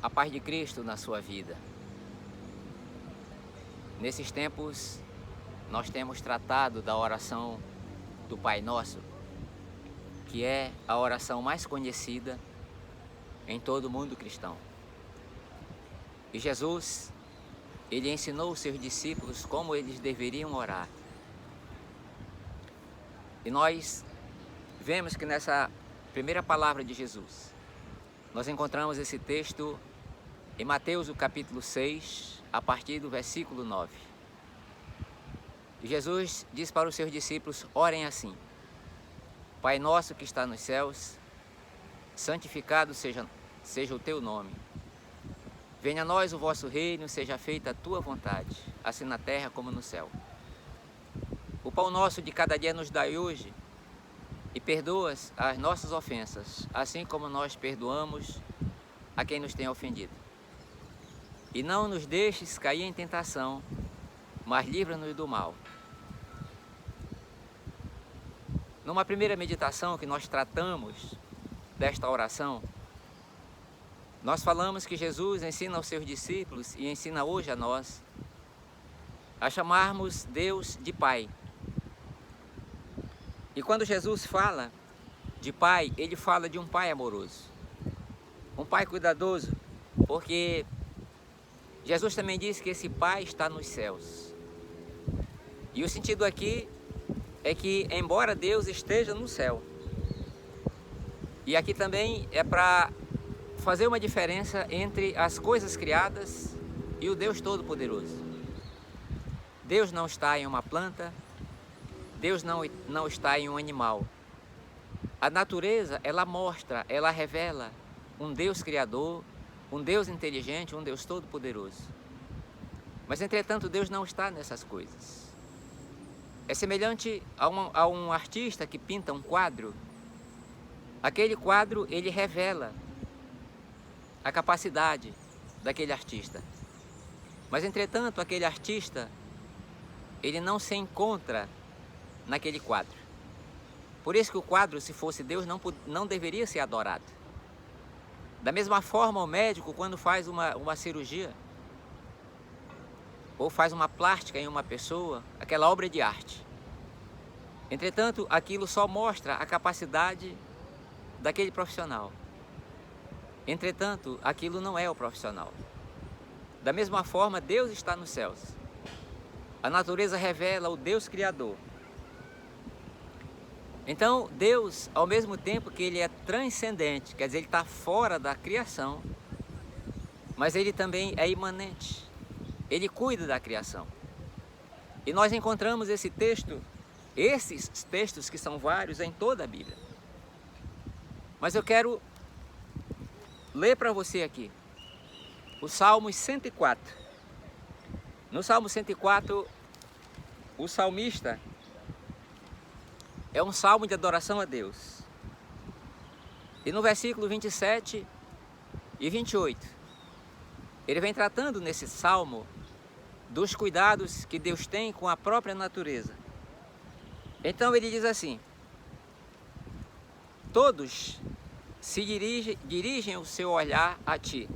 A paz de Cristo na sua vida. Nesses tempos, nós temos tratado da oração do Pai Nosso, que é a oração mais conhecida em todo o mundo cristão. E Jesus, ele ensinou os seus discípulos como eles deveriam orar. E nós vemos que nessa primeira palavra de Jesus, nós encontramos esse texto em Mateus, o capítulo 6, a partir do versículo 9. E Jesus diz para os seus discípulos: orem assim: Pai nosso que está nos céus, santificado seja o teu nome. Venha a nós o vosso reino, seja feita a tua vontade, assim na terra como no céu. O pão nosso de cada dia nos dai hoje, e perdoa as nossas ofensas, assim como nós perdoamos a quem nos tem ofendido. E não nos deixes cair em tentação, mas livra-nos do mal. Numa primeira meditação que nós tratamos desta oração, nós falamos que Jesus ensina aos seus discípulos e ensina hoje a nós a chamarmos Deus de Pai. E quando Jesus fala de Pai, ele fala de um Pai amoroso, um Pai cuidadoso, porque Jesus também disse que esse Pai está nos céus. E o sentido aqui é que, embora Deus esteja no céu, e aqui também é para fazer uma diferença entre as coisas criadas e o Deus Todo-Poderoso. Deus não está em uma planta, Deus não está em um animal. A natureza, ela mostra, ela revela um Deus Criador, um Deus inteligente, um Deus todo-poderoso. Mas, entretanto, Deus não está nessas coisas. É semelhante a um artista que pinta um quadro. Aquele quadro, ele revela a capacidade daquele artista. Mas, entretanto, aquele artista, ele não se encontra naquele quadro. Por isso que o quadro, se fosse Deus, não deveria ser adorado. Da mesma forma, o médico, quando faz uma cirurgia, ou faz uma plástica em uma pessoa, aquela obra de arte. Entretanto, aquilo só mostra a capacidade daquele profissional. Entretanto, aquilo não é o profissional. Da mesma forma, Deus está nos céus. A natureza revela o Deus Criador. Então, Deus, ao mesmo tempo que ele é transcendente, quer dizer, ele está fora da criação, mas ele também é imanente. Ele cuida da criação. E nós encontramos esses textos que são vários em toda a Bíblia. Mas eu quero ler para você aqui o Salmo 104. No Salmo 104, o salmista é um salmo de adoração a Deus. E no versículo 27 e 28, ele vem tratando nesse salmo dos cuidados que Deus tem com a própria natureza. Então ele diz assim: todos se dirigem o seu olhar a ti,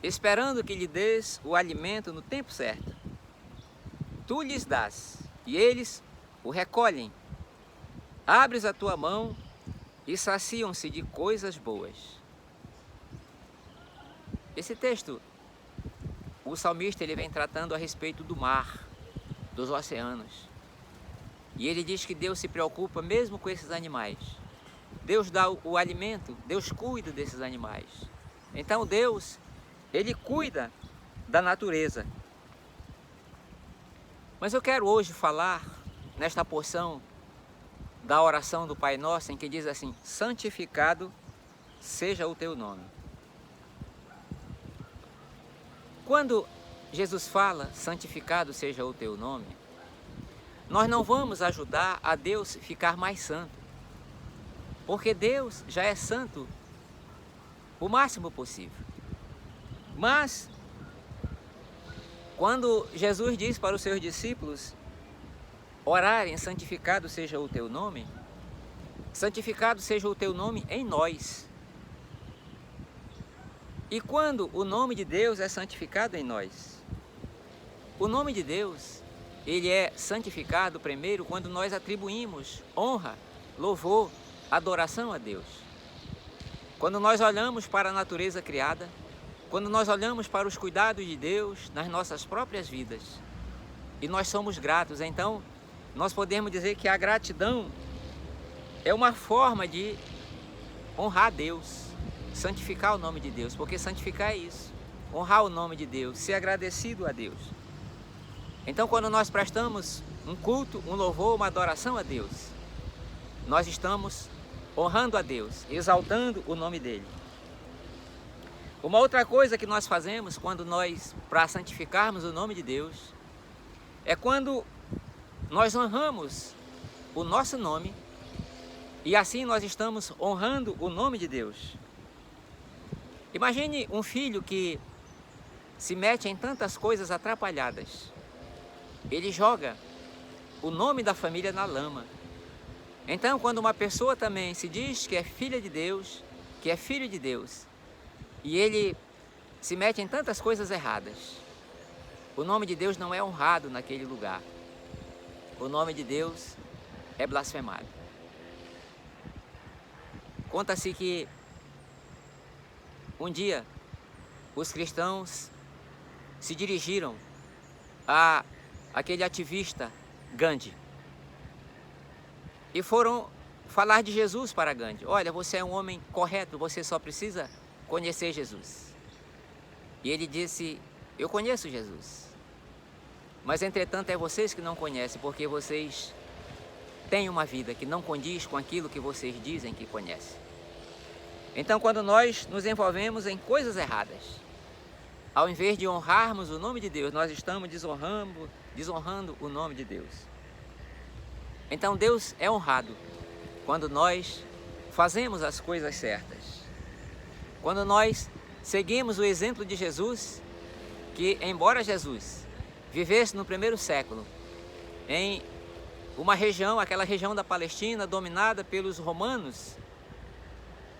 esperando que lhe dês o alimento no tempo certo. Tu lhes dás, e eles o recolhem. Abres a tua mão e saciam-se de coisas boas. Esse texto, o salmista, ele vem tratando a respeito do mar, dos oceanos. E ele diz que Deus se preocupa mesmo com esses animais. Deus dá o alimento, Deus cuida desses animais. Então Deus, ele cuida da natureza. Mas eu quero hoje falar nesta porção da oração do Pai Nosso, em que diz assim: santificado seja o teu nome. Quando Jesus fala santificado seja o teu nome, nós não vamos ajudar a Deus ficar mais santo, porque Deus já é santo o máximo possível. Mas quando Jesus diz para os seus discípulos orarem: santificado seja o teu nome, santificado seja o teu nome em nós. E quando o nome de Deus é santificado em nós? O nome de Deus, ele é santificado primeiro quando nós atribuímos honra, louvor, adoração a Deus. Quando nós olhamos para a natureza criada, quando nós olhamos para os cuidados de Deus nas nossas próprias vidas, e nós somos gratos, então nós podemos dizer que a gratidão é uma forma de honrar a Deus, santificar o nome de Deus, porque santificar é isso, honrar o nome de Deus, ser agradecido a Deus. Então, quando nós prestamos um culto, um louvor, uma adoração a Deus, nós estamos honrando a Deus, exaltando o nome dele. Uma outra coisa que nós fazemos para santificarmos o nome de Deus, é quando nós honramos o nosso nome, e assim nós estamos honrando o nome de Deus. Imagine um filho que se mete em tantas coisas atrapalhadas. Ele joga o nome da família na lama. Então, quando uma pessoa também se diz que é filha de Deus, que é filho de Deus, e ele se mete em tantas coisas erradas, o nome de Deus não é honrado naquele lugar. O nome de Deus é blasfemado. Conta-se que um dia os cristãos se dirigiram a aquele ativista Gandhi e foram falar de Jesus para Gandhi. Olha, você é um homem correto, você só precisa conhecer Jesus. E ele disse: eu conheço Jesus, mas entretanto é vocês que não conhecem, porque vocês têm uma vida que não condiz com aquilo que vocês dizem que conhecem. Então, quando nós nos envolvemos em coisas erradas, ao invés de honrarmos o nome de Deus, nós estamos desonrando o nome de Deus. Então, Deus é honrado quando nós fazemos as coisas certas. Quando nós seguimos o exemplo de Jesus, que embora Jesus vivesse no primeiro século, em uma região, aquela região da Palestina, dominada pelos romanos,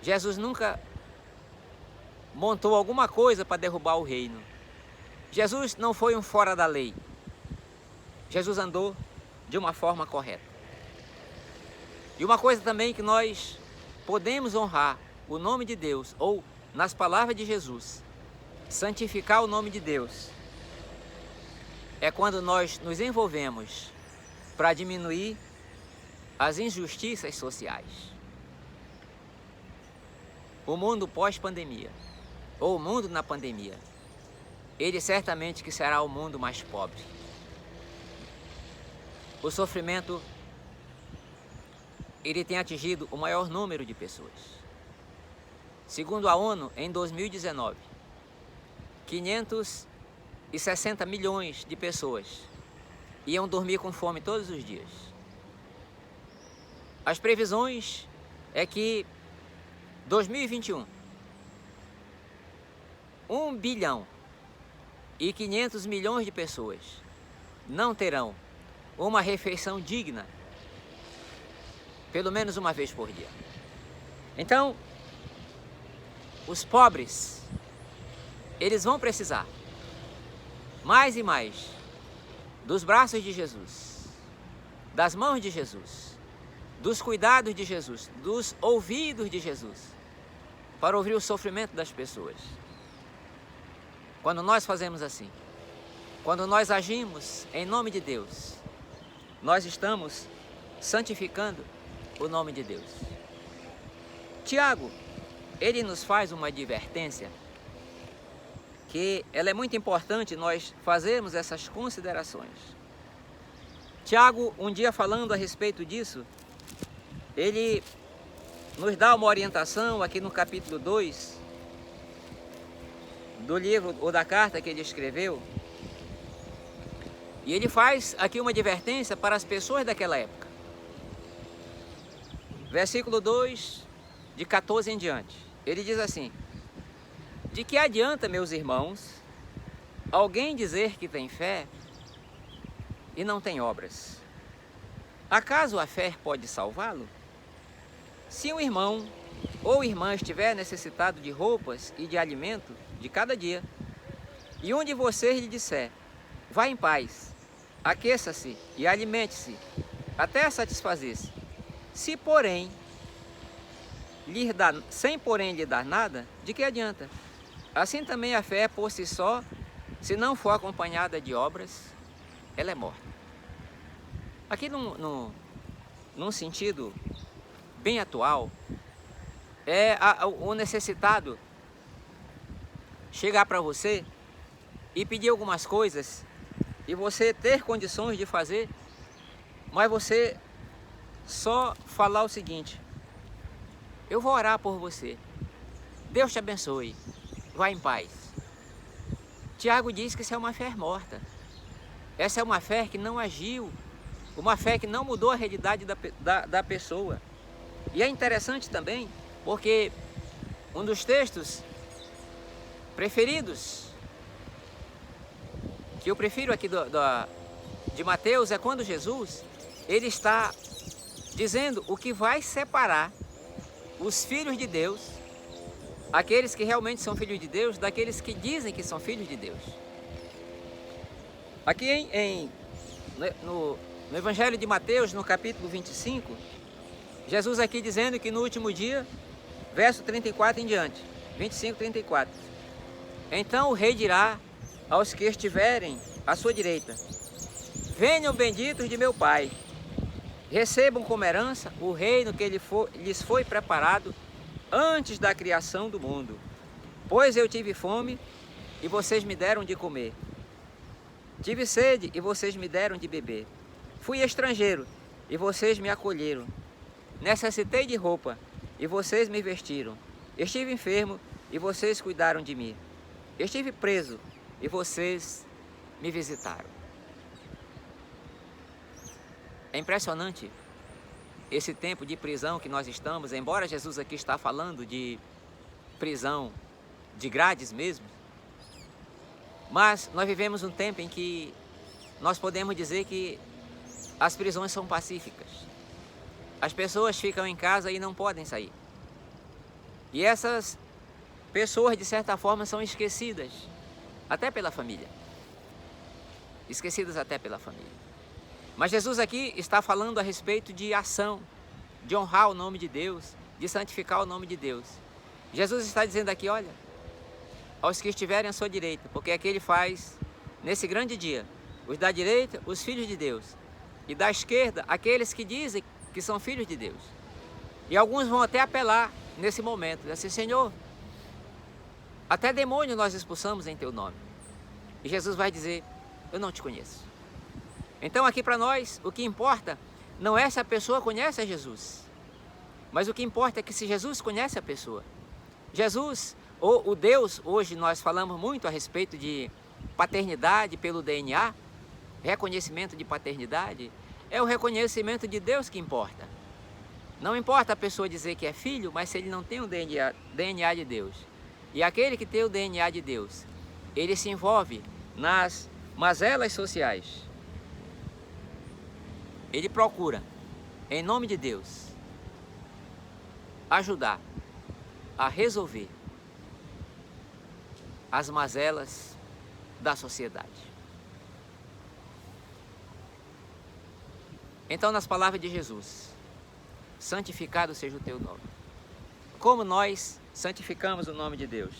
Jesus nunca montou alguma coisa para derrubar o reino. Jesus não foi um fora da lei. Jesus andou de uma forma correta. E uma coisa também que nós podemos honrar o nome de Deus, ou nas palavras de Jesus, santificar o nome de Deus, é quando nós nos envolvemos para diminuir as injustiças sociais. O mundo pós-pandemia, ou o mundo na pandemia, ele certamente que será o mundo mais pobre. O sofrimento, ele tem atingido o maior número de pessoas. Segundo a ONU, em 2019, 560 milhões de pessoas iam dormir com fome todos os dias. As previsões é que 2021, 1 bilhão e 500 milhões de pessoas não terão uma refeição digna, pelo menos uma vez por dia. Então, os pobres, eles vão precisar mais e mais dos braços de Jesus, das mãos de Jesus, dos cuidados de Jesus, dos ouvidos de Jesus, para ouvir o sofrimento das pessoas. Quando nós fazemos assim, quando nós agimos em nome de Deus, nós estamos santificando o nome de Deus. Tiago, ele nos faz uma advertência que ela é muito importante nós fazermos essas considerações. Tiago, um dia falando a respeito disso, ele nos dá uma orientação aqui no capítulo 2 do livro ou da carta que ele escreveu. E ele faz aqui uma advertência para as pessoas daquela época. Versículo 2, de 14 em diante. Ele diz assim: de que adianta, meus irmãos, alguém dizer que tem fé e não tem obras? Acaso a fé pode salvá-lo? Se um irmão ou irmã estiver necessitado de roupas e de alimento de cada dia, e um de vocês lhe disser, vá em paz, aqueça-se e alimente-se, até satisfazer-se, se porém sem porém lhe dar nada, de que adianta? Assim também a fé por si só, se não for acompanhada de obras, ela é morta. Aqui num sentido bem atual, é o necessitado chegar para você e pedir algumas coisas e você ter condições de fazer, mas você só falar o seguinte, eu vou orar por você, Deus te abençoe, vá em paz. Tiago diz que isso é uma fé morta, essa é uma fé que não agiu, uma fé que não mudou a realidade da pessoa. E é interessante também, porque um dos textos preferidos, que eu prefiro aqui de Mateus, é quando Jesus, ele está dizendo o que vai separar os filhos de Deus, aqueles que realmente são filhos de Deus, daqueles que dizem que são filhos de Deus. Aqui no Evangelho de Mateus, no capítulo 25, Jesus aqui dizendo que no último dia, verso 34 em diante, 25, 34. Então o rei dirá aos que estiverem à sua direita, venham benditos de meu Pai, recebam como herança o reino que lhes foi preparado antes da criação do mundo. Pois eu tive fome e vocês me deram de comer. Tive sede e vocês me deram de beber. Fui estrangeiro e vocês me acolheram. Necessitei de roupa e vocês me vestiram. Estive enfermo e vocês cuidaram de mim. Estive preso e vocês me visitaram. É impressionante esse tempo de prisão que nós estamos, embora Jesus aqui está falando de prisão de grades mesmo, mas nós vivemos um tempo em que nós podemos dizer que as prisões são pacíficas. As pessoas ficam em casa e não podem sair. E essas pessoas, de certa forma, são esquecidas, até pela família. Esquecidas até pela família. Mas Jesus aqui está falando a respeito de ação, de honrar o nome de Deus, de santificar o nome de Deus. Jesus está dizendo aqui, olha, aos que estiverem à sua direita, porque aqui ele faz, nesse grande dia, os da direita, os filhos de Deus, e da esquerda, aqueles que dizem que são filhos de Deus. E alguns vão até apelar nesse momento, dizer assim, Senhor, até demônio nós expulsamos em teu nome. E Jesus vai dizer, eu não te conheço. Então aqui para nós, o que importa não é se a pessoa conhece a Jesus, mas o que importa é que se Jesus conhece a pessoa. Jesus, ou o Deus, hoje nós falamos muito a respeito de paternidade pelo DNA, reconhecimento de paternidade, é o reconhecimento de Deus que importa. Não importa a pessoa dizer que é filho, mas se ele não tem o DNA de Deus. E aquele que tem o DNA de Deus, ele se envolve nas mazelas sociais. Ele procura, em nome de Deus, ajudar a resolver as mazelas da sociedade. Então, nas palavras de Jesus, santificado seja o teu nome. Como nós santificamos o nome de Deus?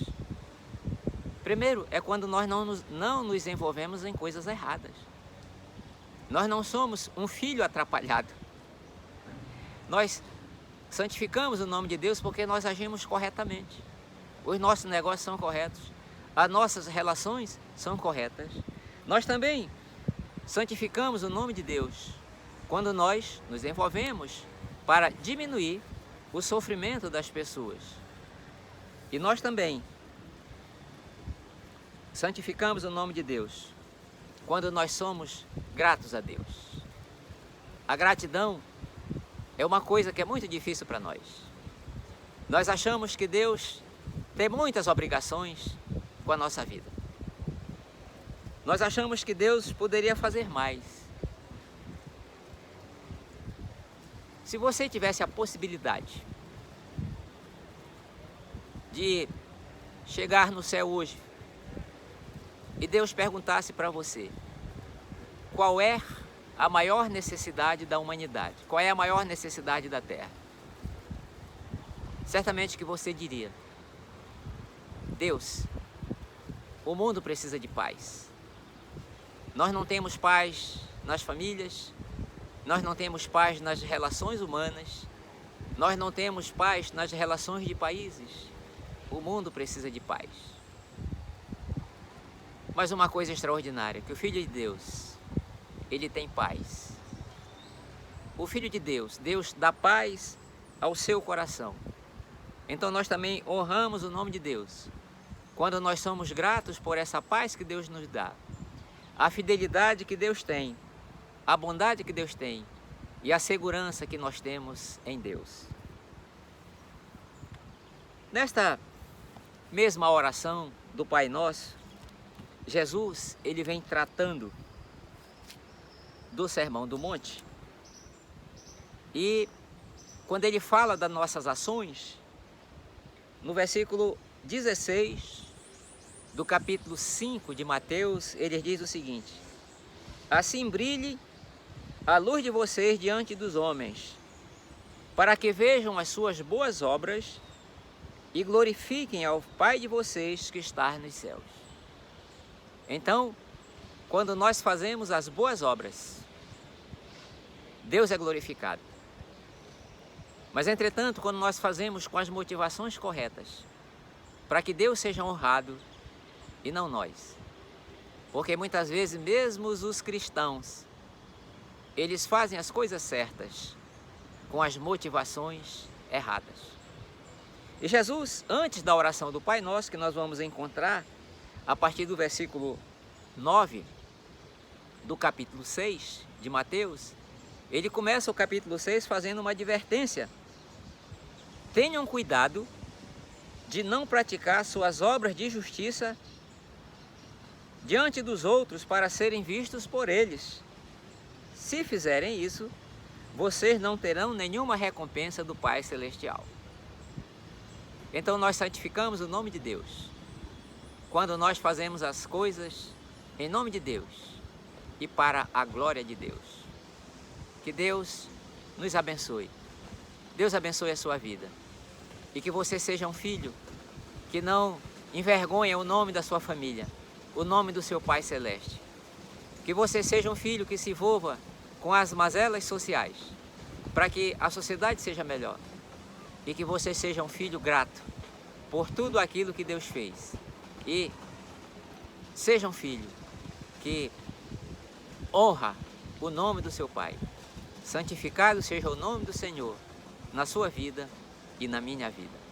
Primeiro, é quando nós não nos envolvemos em coisas erradas. Nós não somos um filho atrapalhado. Nós santificamos o nome de Deus porque nós agimos corretamente. Os nossos negócios são corretos. As nossas relações são corretas. Nós também santificamos o nome de Deus quando nós nos envolvemos para diminuir o sofrimento das pessoas. E nós também santificamos o nome de Deus quando nós somos gratos a Deus. A gratidão é uma coisa que é muito difícil para nós. Nós achamos que Deus tem muitas obrigações com a nossa vida. Nós achamos que Deus poderia fazer mais. Se você tivesse a possibilidade de chegar no céu hoje e Deus perguntasse para você: qual é a maior necessidade da humanidade? Qual é a maior necessidade da Terra? Certamente que você diria: Deus, o mundo precisa de paz. Nós não temos paz nas famílias, nós não temos paz nas relações humanas, nós não temos paz nas relações de países. O mundo precisa de paz. Mas uma coisa extraordinária, que o Filho de Deus, ele tem paz. O Filho de Deus, Deus dá paz ao seu coração. Então nós também honramos o nome de Deus quando nós somos gratos por essa paz que Deus nos dá, a fidelidade que Deus tem, a bondade que Deus tem e a segurança que nós temos em Deus. Nesta mesma oração do Pai Nosso, Jesus, ele vem tratando do Sermão do Monte, e quando ele fala das nossas ações, no versículo 16 do capítulo 5 de Mateus, ele diz o seguinte: assim brilhe a luz de vocês diante dos homens, para que vejam as suas boas obras e glorifiquem ao Pai de vocês que está nos céus. Então, quando nós fazemos as boas obras, Deus é glorificado. Mas, entretanto, quando nós fazemos com as motivações corretas, para que Deus seja honrado e não nós. Porque muitas vezes, mesmo os cristãos, eles fazem as coisas certas com as motivações erradas. E Jesus, antes da oração do Pai Nosso, que nós vamos encontrar a partir do versículo 9 do capítulo 6 de Mateus, ele começa o capítulo 6 fazendo uma advertência: tenham cuidado de não praticar suas obras de justiça diante dos outros para serem vistos por eles. Se fizerem isso, vocês não terão nenhuma recompensa do Pai Celestial. Então nós santificamos o nome de Deus quando nós fazemos as coisas em nome de Deus e para a glória de Deus. Que Deus nos abençoe. Deus abençoe a sua vida. E que você seja um filho que não envergonha o nome da sua família, o nome do seu Pai Celeste. Que você seja um filho que se envolva com as mazelas sociais, para que a sociedade seja melhor. E que você seja um filho grato por tudo aquilo que Deus fez. E seja um filho que honra o nome do seu Pai. Santificado seja o nome do Senhor na sua vida e na minha vida.